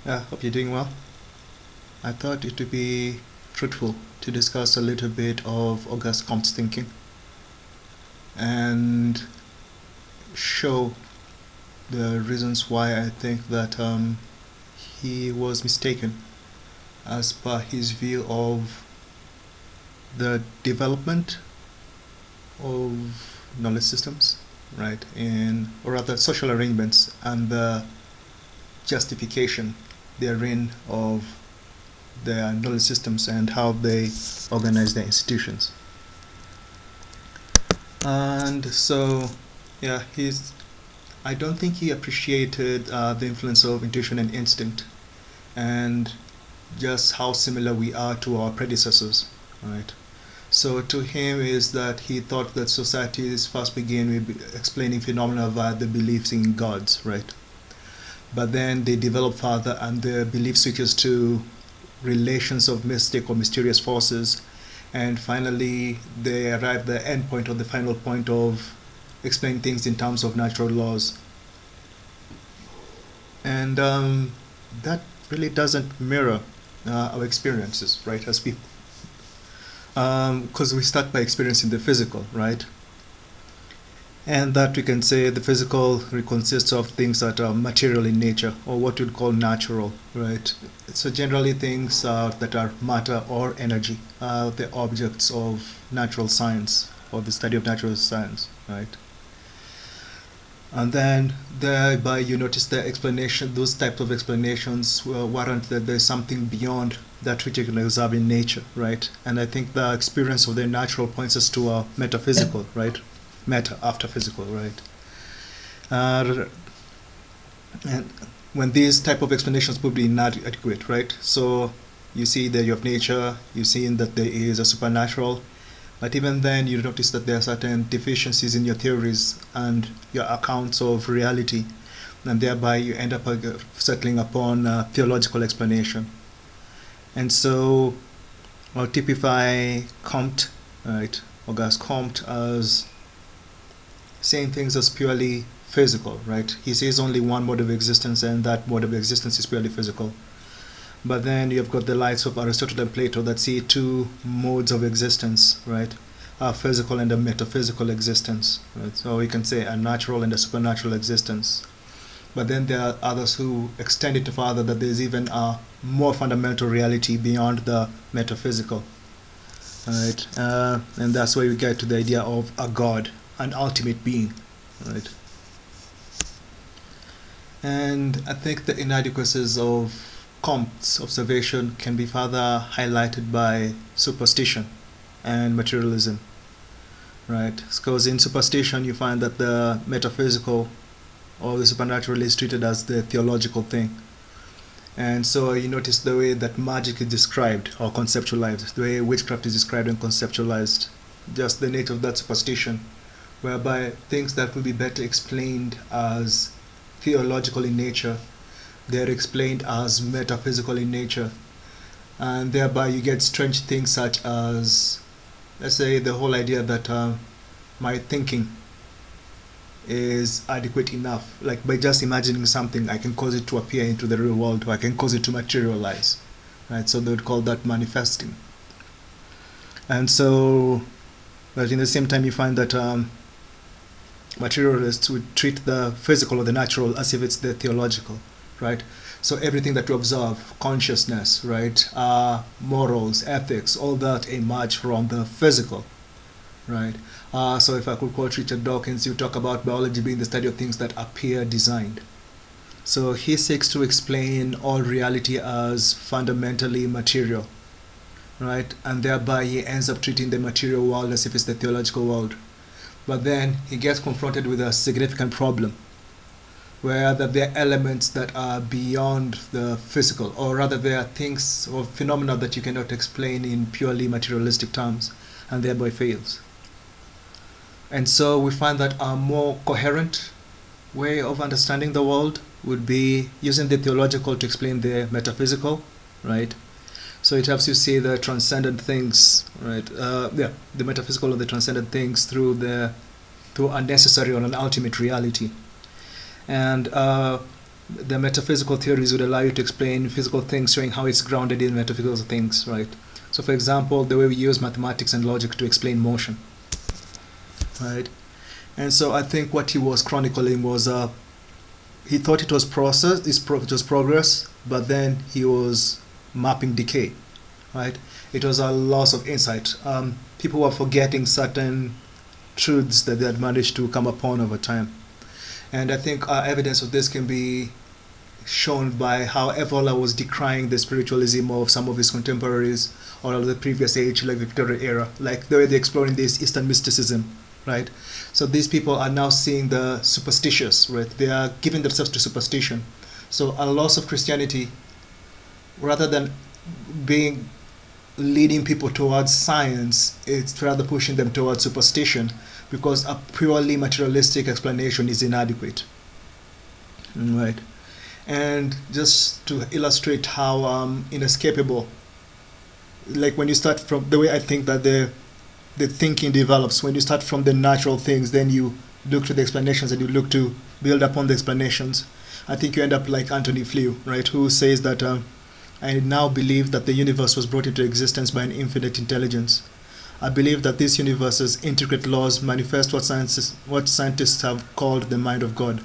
Hope you're doing well. I thought it would be fruitful to discuss a little bit of Auguste Comte's thinking and show the reasons why I think that he was mistaken as per his view of the development of knowledge systems, right, or rather social arrangements and the justification therein of their knowledge systems and how they organize their institutions. And so, I don't think he appreciated the influence of intuition and instinct and just how similar we are to our predecessors, right? So to him is that he thought that societies first begin with explaining phenomena via the beliefs in gods, right? But then they develop further and the belief switches to relations of mystic or mysterious forces, and finally they arrive at the end point or the final point of explaining things in terms of natural laws. And that really doesn't mirror our experiences, right, as people. Because we start by experiencing the physical, right? And that we can say the physical consists of things that are material in nature, or what we'd call natural, right? So generally things that are matter or energy, the objects of natural science, or the study of natural science, right? And then thereby you notice the explanation, those types of explanations warrant that there's something beyond that which you can observe in nature, right? And I think the experience of the natural points us to a metaphysical, right? Meta after physical, right? And when these type of explanations would be inadequate, right? So you see that you have nature, you see that there is a supernatural, but even then you notice that there are certain deficiencies in your theories and your accounts of reality, and thereby you end up settling upon a theological explanation. And so I'll typify Comte, right, Auguste Comte, as saying things as purely physical, right? He sees only one mode of existence, and that mode of existence is purely physical. But then you've got the likes of Aristotle and Plato that see two modes of existence, right? A physical and a metaphysical existence, right? So we can say a natural and a supernatural existence. But then there are others who extend it further, that there's even a more fundamental reality beyond the metaphysical, right? And that's where we get to the idea of a God, an ultimate being, right? And I think the inadequacies of Comte's observation can be further highlighted by superstition and materialism, right? Because in superstition you find that the metaphysical or the supernatural is treated as the theological thing. And so you notice the way that magic is described or conceptualized, the way witchcraft is described and conceptualized, just the nature of that superstition, whereby things that will be better explained as theological in nature, they're explained as metaphysical in nature, and thereby you get strange things such as, let's say, the whole idea that my thinking is adequate enough, like by just imagining something I can cause it to appear into the real world, or I can cause it to materialize, right? So they would call that manifesting. And so, but in the same time you find that materialists would treat the physical or the natural as if it's the theological, right? So everything that we observe, consciousness, right, morals, ethics, all that emerge from the physical, right? So if I could quote Richard Dawkins, you talk about biology being the study of things that appear designed. So he seeks to explain all reality as fundamentally material, right? And thereby he ends up treating the material world as if it's the theological world. But then he gets confronted with a significant problem, where that there are elements that are beyond the physical, or rather there are things or phenomena that you cannot explain in purely materialistic terms, and thereby fails. And so we find that a more coherent way of understanding the world would be using the theological to explain the metaphysical, right? So it helps you see the transcendent things, right? The metaphysical or the transcendent things through a necessary or an ultimate reality. And The metaphysical theories would allow you to explain physical things, showing how it's grounded in metaphysical things, right? So, for example, the way we use mathematics and logic to explain motion, right? And so I think what he was chronicling was he thought it was it was progress, but then he was mapping decay, right? It was a loss of insight. People were forgetting certain truths that they had managed to come upon over time. And I think evidence of this can be shown by how Evola was decrying the spiritualism of some of his contemporaries or of the previous age, like the Victorian era, like the way they're exploring this Eastern mysticism, right? So these people are now seeing the superstitious, right? They are giving themselves to superstition. So a loss of Christianity, rather than being leading people towards science, it's rather pushing them towards superstition, because a purely materialistic explanation is inadequate, right? And just to illustrate how inescapable, like when you start from the way I think that the thinking develops, when you start from the natural things, then you look to the explanations and you look to build upon the explanations. I think you end up like Anthony Flew, right, who says that I now believe that the universe was brought into existence by an infinite intelligence. I believe that this universe's intricate laws manifest what scientists have called the mind of God.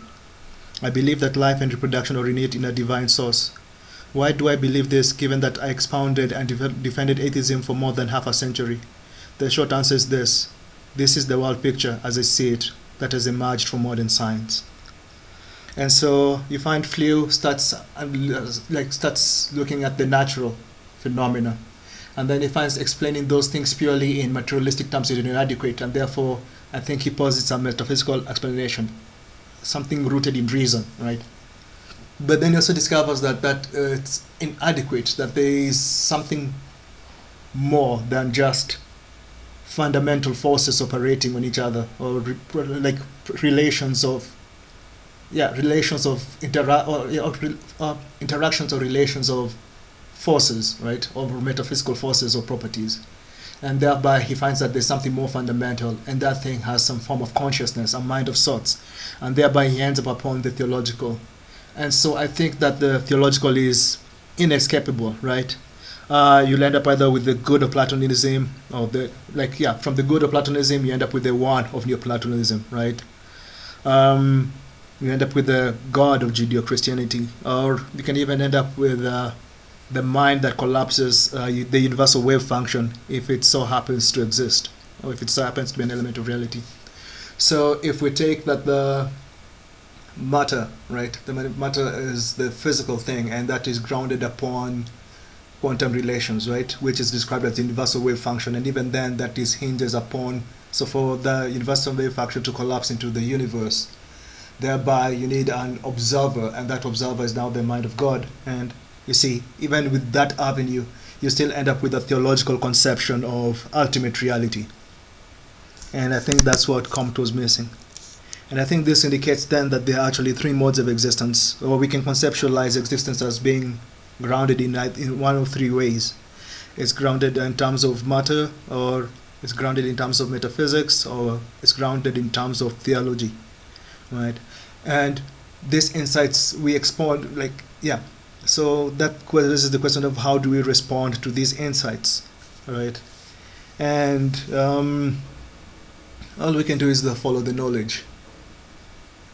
I believe that life and reproduction originate in a divine source. Why do I believe this, given that I expounded and defended atheism for more than half a century? The short answer is this. This is the world picture, as I see it, that has emerged from modern science. And so you find Flew starts looking at the natural phenomena, and then he finds explaining those things purely in materialistic terms is inadequate, and therefore I think he posits a metaphysical explanation, something rooted in reason, right? But then he also discovers that it's inadequate, that there is something more than just fundamental forces operating on each other, or interactions or relations of forces, right, or metaphysical forces or properties. And thereby he finds that there's something more fundamental, and that thing has some form of consciousness, a mind of sorts, and thereby he ends up upon the theological. And so I think that the theological is inescapable, right? You'll end up either with the good of Platonism, or from the good of Platonism you end up with the one of Neoplatonism, right? You end up with the God of Judeo-Christianity, or you can even end up with the mind that collapses the universal wave function if it so happens to exist, or if it so happens to be an element of reality. So if we take that the matter, right, the matter is the physical thing, and that is grounded upon quantum relations, right, which is described as the universal wave function, and even then that is hinges upon, so for the universal wave function to collapse into the universe, thereby you need an observer, and that observer is now the mind of God. And you see, even with that avenue, you still end up with a theological conception of ultimate reality. And I think that's what Comte was missing. And I think this indicates then that there are actually three modes of existence, or we can conceptualize existence as being grounded in one of three ways. It's grounded in terms of matter, or it's grounded in terms of metaphysics, or it's grounded in terms of theology, right? And these insights we expound, so this is the question of how do we respond to these insights, right? And all we can do is follow the knowledge.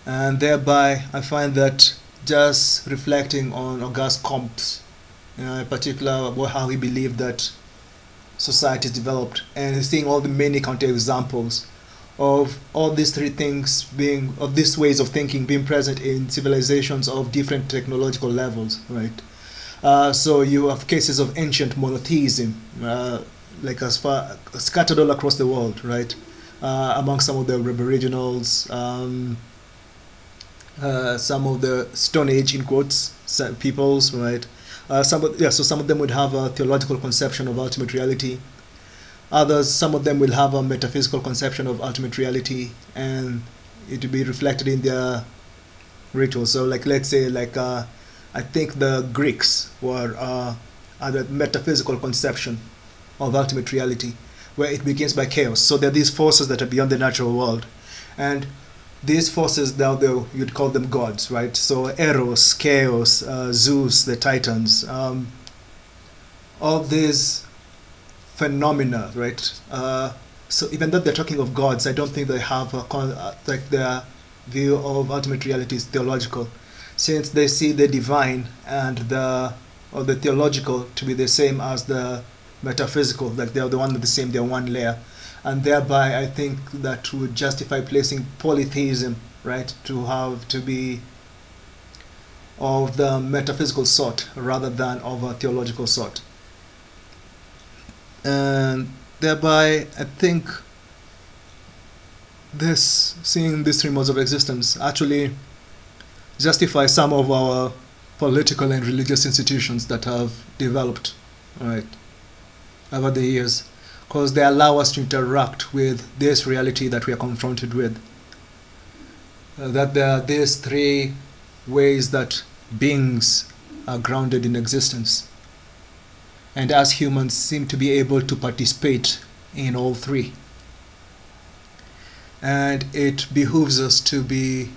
And thereby I find that just reflecting on Auguste Comte, in particular about how he believed that society is developed, and seeing all the many counter examples of all these three things of these ways of thinking being present in civilizations of different technological levels, right? So you have cases of ancient monotheism, as far scattered all across the world, right? Among some of the aboriginals, some of the Stone Age, in quotes, peoples, right? Some of them would have a theological conception of ultimate reality. Some of them will have a metaphysical conception of ultimate reality, and it will be reflected in their rituals. So, let's say, I think the Greeks had a metaphysical conception of ultimate reality, where it begins by chaos. So there are these forces that are beyond the natural world, and these forces now, you'd call them gods, right? So Eros, Chaos, Zeus, the Titans, all these phenomena, right? So even though they're talking of gods, I don't think they have like their view of ultimate reality is theological, since they see the divine and the theological to be the same as the metaphysical, like they're the one and the same, they're one layer, and thereby I think that would justify placing polytheism, right, to be of the metaphysical sort rather than of a theological sort. And thereby I think seeing these three modes of existence actually justify some of our political and religious institutions that have developed, right, over the years, because they allow us to interact with this reality that we are confronted with. That there are these three ways that beings are grounded in existence, and as humans seem to be able to participate in all three. And it behooves us to be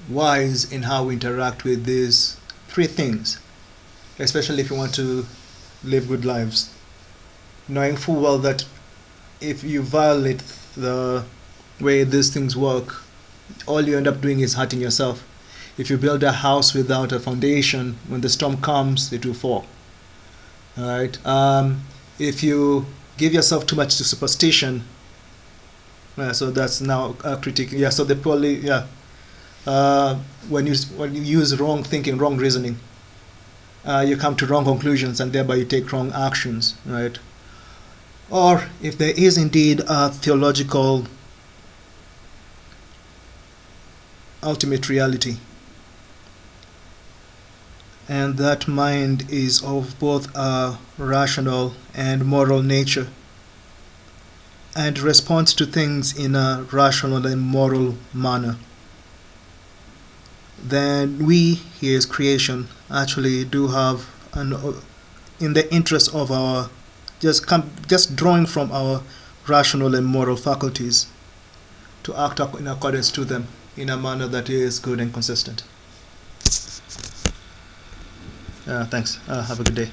wise in how we interact with these three things, especially if you want to live good lives, knowing full well that if you violate the way these things work, all you end up doing is hurting yourself. If you build a house without a foundation, when the storm comes, it will fall. All right. If you give yourself too much to superstition, so that's now a critique. Yeah. So when you use wrong thinking, wrong reasoning, you come to wrong conclusions, and thereby you take wrong actions, right? Or if there is indeed a theological ultimate reality, and that mind is of both a rational and moral nature, and responds to things in a rational and moral manner, then we, His creation, actually do have in the interest of our just drawing from our rational and moral faculties, to act in accordance to them in a manner that is good and consistent. Thanks. Have a good day.